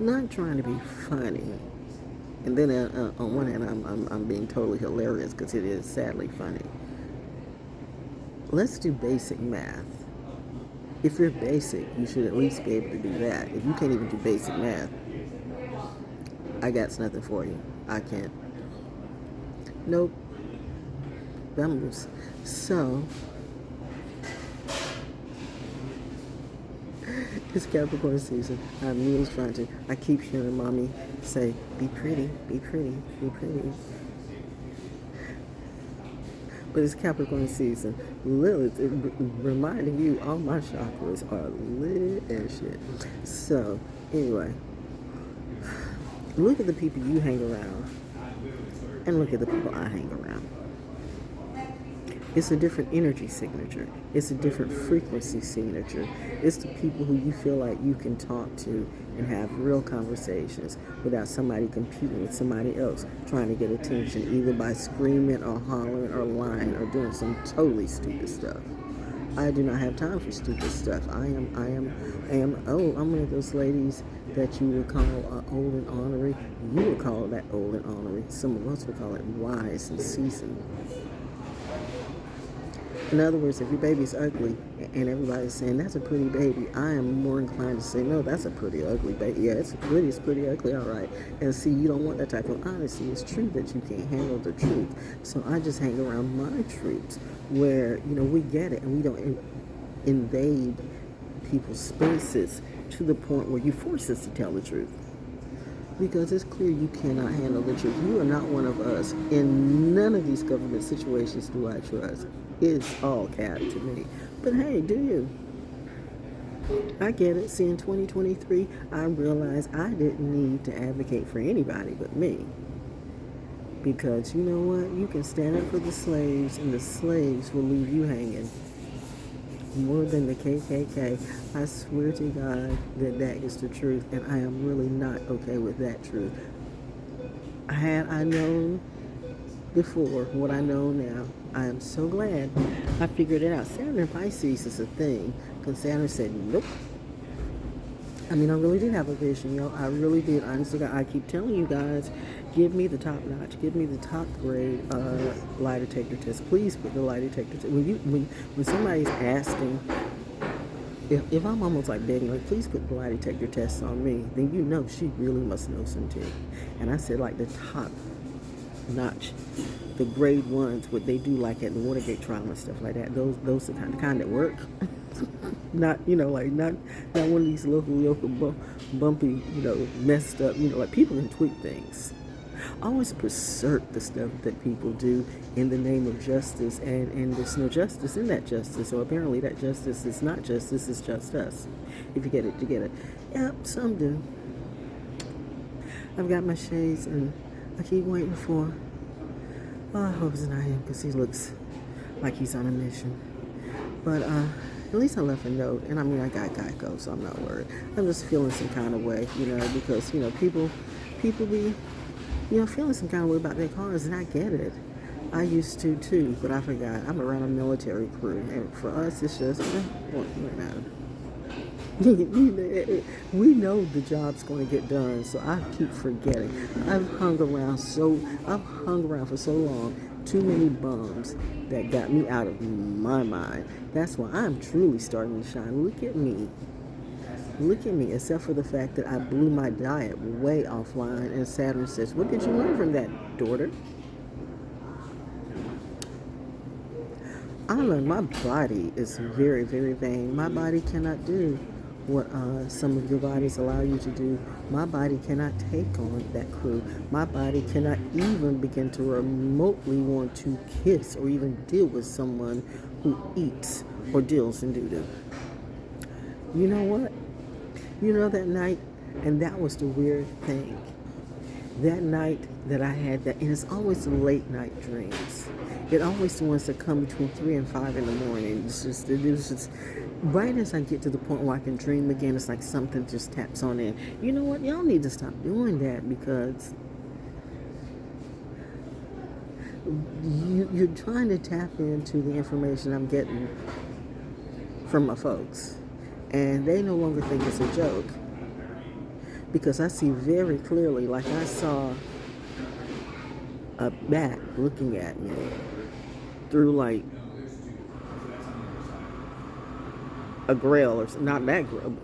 not trying to be funny. And then on one hand, I'm being totally hilarious because it is sadly funny. Let's do basic math. If you're basic, you should at least be able to do that. If you can't even do basic math, I got nothing for you. I can't. Nope. Numbers. So, it's Capricorn season. I'm really trying to. I keep hearing mommy say, be pretty, be pretty, be pretty. But it's Capricorn season. Lilith, reminding you all my chakras are lit as shit. So, anyway, look at the people you hang around and look at the people I hang around. It's a different energy signature. It's a different frequency signature. It's the people who you feel like you can talk to and have real conversations without somebody competing with somebody else, trying to get attention, either by screaming or hollering or lying or doing some totally stupid stuff. I do not have time for stupid stuff. I'm one of those ladies that you would call old and ornery. You would call that old and ornery. Some of us would call it wise and seasoned. In other words, if your baby's ugly and everybody's saying that's a pretty baby, I am more inclined to say, no, that's a pretty ugly baby. Yeah, it's pretty ugly, all right. And see, you don't want that type of honesty. It's true that you can't handle the truth. So I just hang around my truths where, we get it and we don't invade people's spaces to the point where you force us to tell the truth. Because it's clear you cannot handle the truth. You are not one of us. In none of these government situations do I trust. It's all cat to me. But hey, do you? I get it. See, in 2023, I realized I didn't need to advocate for anybody but me. Because you know what? You can stand up for the slaves, and the slaves will leave you hanging. More than the KKK. I swear to God that is the truth, and I am really not okay with that truth. Had I known before what I know now, I am so glad I figured it out. Saturn in Pisces is a thing, because Saturn said, nope. I mean, I really did have a vision, yo. I really did. Honestly, I keep telling you guys, give me the top notch, give me the top grade lie detector test. Please put the lie detector test. When somebody's asking, if I'm almost like begging, like, please put the lie detector test on me, then you know she really must know something. And I said, like, the top notch, the grade ones, what they do like at the Watergate trial and stuff like that. Those are the kind that work. Not not one of these local bumpy, messed up, like people can tweak things. Always assert the stuff that people do in the name of justice, and there's no justice in that justice. So apparently that justice is not justice, it's just us. If you get it, you get it. Yep, some do. I've got my shades and I keep waiting for, I hope it's not him because he looks like he's on a mission. But at least I left a note, and I mean, I got Geico, so I'm not worried. I'm just feeling some kind of way, because, people be, feeling some kind of way about their cars, and I get it. I used to too, but I forgot. I'm around a military crew, and for us, it's just, it doesn't matter. We know the job's going to get done, so I keep forgetting. I've hung around for so long, too many bums that got me out of my mind. That's why I'm truly starting to shine. Look at me, except for the fact that I blew my diet way offline, and Saturn says, what did you learn from that, daughter? I learned my body is very, very vain. My body cannot do what some of your bodies allow you to do. My body cannot take on that crew. My body cannot even begin to remotely want to kiss or even deal with someone who eats or deals in doo-doo. You know what? That night, and that was the weird thing. That night that I had that, and it's always the late night dreams. It always the ones that come between 3 and 5 in the morning. It was just right as I get to the point where I can dream again, it's like something just taps on in. You know what? Y'all need to stop doing that, because you're trying to tap into the information I'm getting from my folks, and they no longer think it's a joke. because I see very clearly, like I saw a bat looking at me through like a grill or not that grill.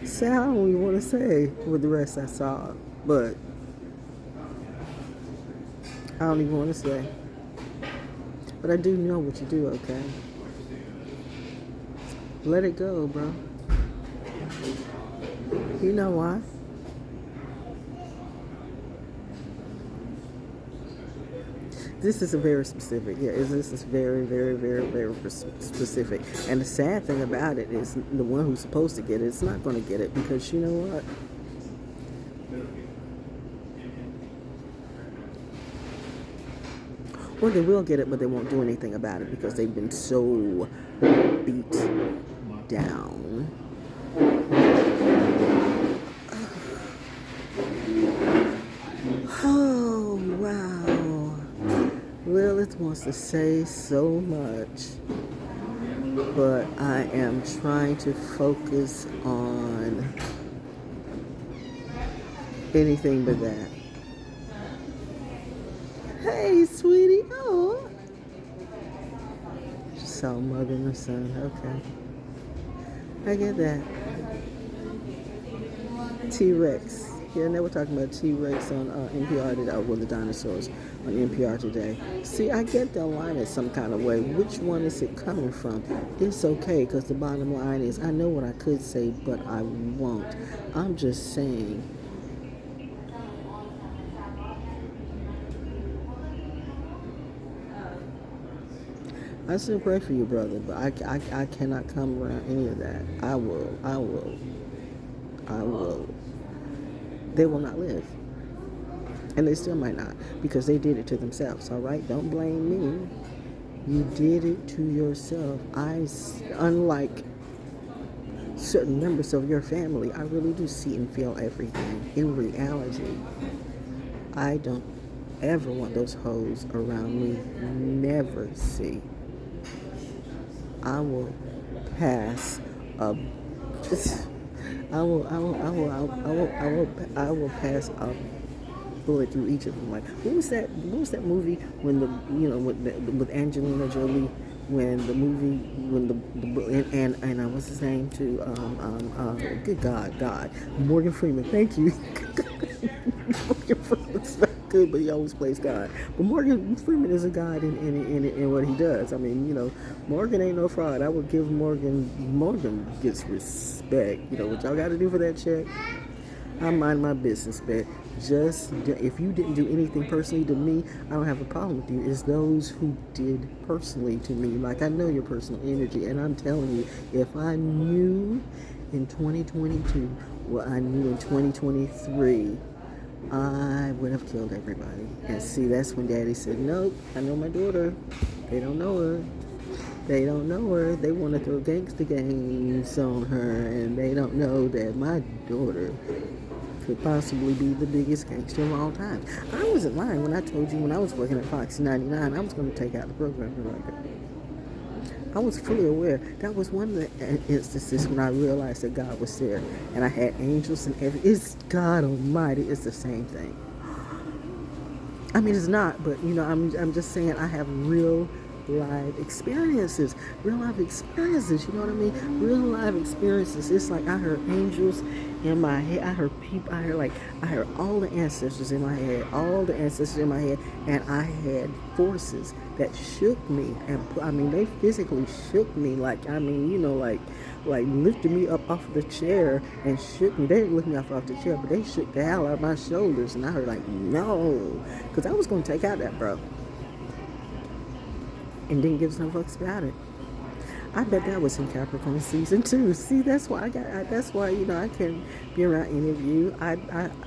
So I don't even want to say what the rest I saw, but I don't even want to say. But I do know what you do, okay? Let it go, bro. You know why? This is a very specific. Yeah, this is very, very, very, very specific. And the sad thing about it is the one who's supposed to get it is not going to get it because you know what? Or they will get it, but they won't do anything about it because they've been so beat down. Oh, wow. Lilith wants to say so much, but I am trying to focus on anything but that. Hey, sweetie. Oh. So, mother and son. Okay. I get that. T-Rex. Yeah, and they were talking about T-Rex on NPR today, well, the dinosaurs on NPR today. See, I get the alignment some kind of way. Which one is it coming from? It's okay, because the bottom line is, I know what I could say, but I won't. I'm just saying. I still pray for you, brother, but I cannot come around any of that. I will. They will not live. And they still might not, because they did it to themselves, all right? Don't blame me. You did it to yourself. Unlike certain members of your family, I really do see and feel everything. In reality, I don't ever want those hoes around me. Never see. I will pass a... I will pass a bullet through each of them. Like, what was that movie when with Angelina Jolie, when what's his name too? Good God, Morgan Freeman. Thank you. Morgan Freeman's not good, but he always plays God. But Morgan Freeman is a God in what he does. I mean, Morgan ain't no fraud. I would give Morgan gets respect. What y'all got to do for that check? I mind my business, but if you didn't do anything personally to me, I don't have a problem with you. It's those who did personally to me. Like, I know your personal energy, and I'm telling you, if I knew in 2022 what I knew in 2023, I would have killed everybody. And see, that's when Daddy said, nope, I know my daughter. They don't know her. They don't know her. They want to throw gangster games on her, and they don't know that my daughter could possibly be the biggest gangster of all time. I wasn't lying when I told you when I was working at Fox 99, I was going to take out the programming record. I was fully aware. That was one of the instances when I realized that God was there, and I had angels and it's God Almighty. It's the same thing. I mean, it's not, but I'm just saying I have real live experiences. You know what I mean? Real live experiences. It's like I heard angels in my head. I heard people. I heard all the ancestors in my head. And I had forces that shook me. And they physically shook me. Like lifted me up off the chair and shook me. They didn't lift me off the chair, but they shook the hell out of my shoulders. And I heard no, because I was going to take out that bro. And didn't give some fucks about it. I bet that was in Capricorn season too. See, that's why I can't be around any of you. I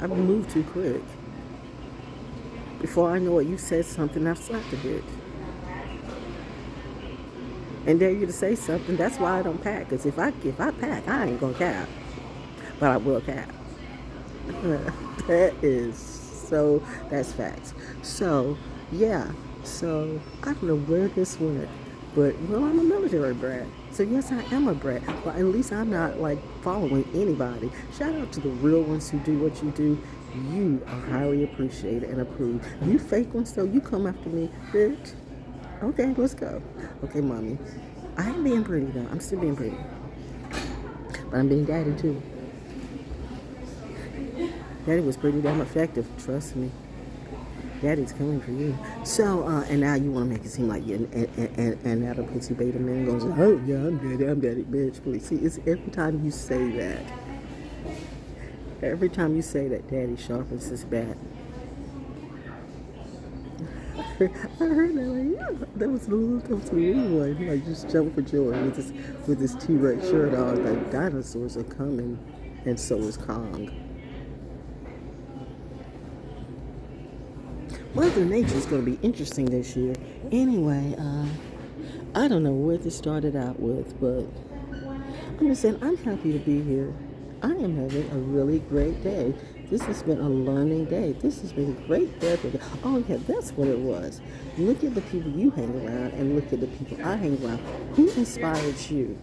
move too quick. Before I know it, you said something, I've slapped a bitch. And dare you to say something. That's why I don't pack. Because if I pack, I ain't gonna cap. But I will cap. That's facts. So, yeah. So, I don't know where this went, but, I'm a military brat. So yes, I am a brat, but at least I'm not like following anybody. Shout out to the real ones who do what you do. You are highly appreciated and approved. You fake ones though, you come after me, bitch. Okay, let's go. Okay, mommy. I ain't being pretty though. I'm still being pretty. But I'm being daddy too. Daddy was pretty damn effective, trust me. Daddy's coming for you. So, and now you want to make it seem like you, and now the pussy beta man goes, oh yeah, I'm daddy, bitch. Please. See, it's every time you say that. Every time you say that, daddy sharpens his bat. I heard that, like, yeah, that was a little one. Like, just jump for joy with this T-Rex shirt on. Like, dinosaurs are coming, and so is Kong. Mother Nature's going to be interesting this year. Anyway, I don't know what this started out with, but I'm just saying I'm happy to be here. I am having a really great day. This has been a learning day. This has been great therapy. Oh yeah, that's what it was. Look at the people you hang around and look at the people I hang around. Who inspired you?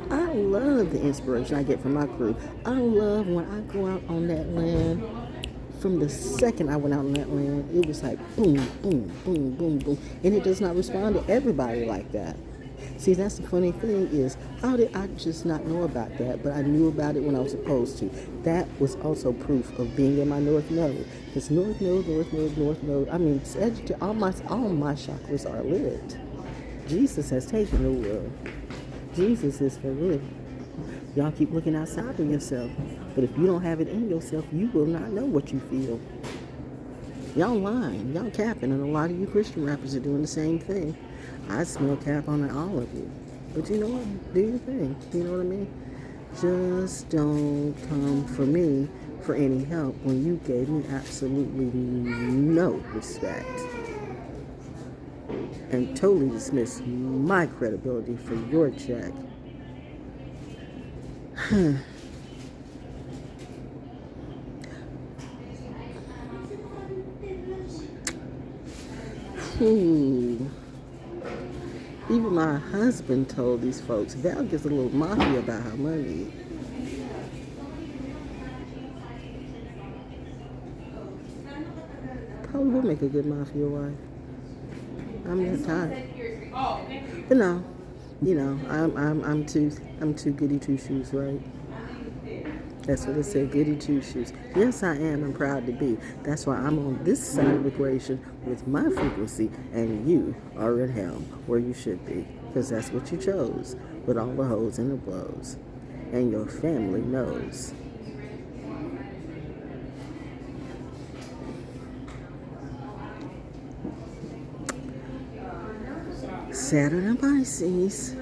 I love the inspiration I get from my crew. I love when I go out on that land. From the second I went out on that land, it was like boom, boom, boom, boom, boom. And it does not respond to everybody like that. See, that's the funny thing is, how did I just not know about that? But I knew about it when I was supposed to. That was also proof of being in my North Node. Because North Node. I mean, all my chakras are lit. Jesus has taken the world. Jesus is for real. Y'all keep looking outside of yourself. But if you don't have it in yourself, you will not know what you feel. Y'all lying. Y'all capping. And a lot of you Christian rappers are doing the same thing. I smell cap on all of you. But you know what? Do your thing. You know what I mean? Just don't come for me for any help when you gave me absolutely no respect. And totally dismiss my credibility for your check. Even my husband told these folks, Val gets a little mafia about her money. Probably would make a good mafia wife. I'm that type. But no, you know, I'm too goody two shoes, right? That's what it said, goody two shoes. Yes, I am. I'm proud to be. That's why I'm on this side of the equation with my frequency, and you are in hell, where you should be, because that's what you chose, with all the hoes and the blows. And your family knows. Saturn and Pisces.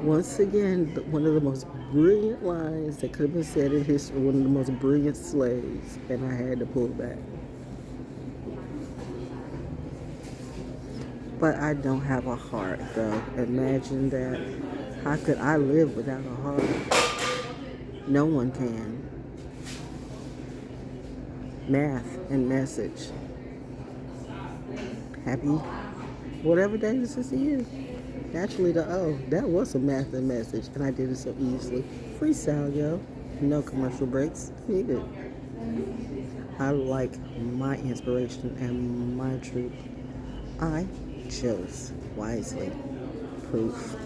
Once again, one of the most brilliant lines that could have been said in history, one of the most brilliant slaves, and I had to pull back. But I don't have a heart, though. Imagine that. How could I live without a heart? No one can. Math and message. Happy whatever day this is to you. Naturally, that was a math and message, and I did it so easily. Freestyle, yo. No commercial breaks needed. I like my inspiration and my truth. I chose wisely. Proof.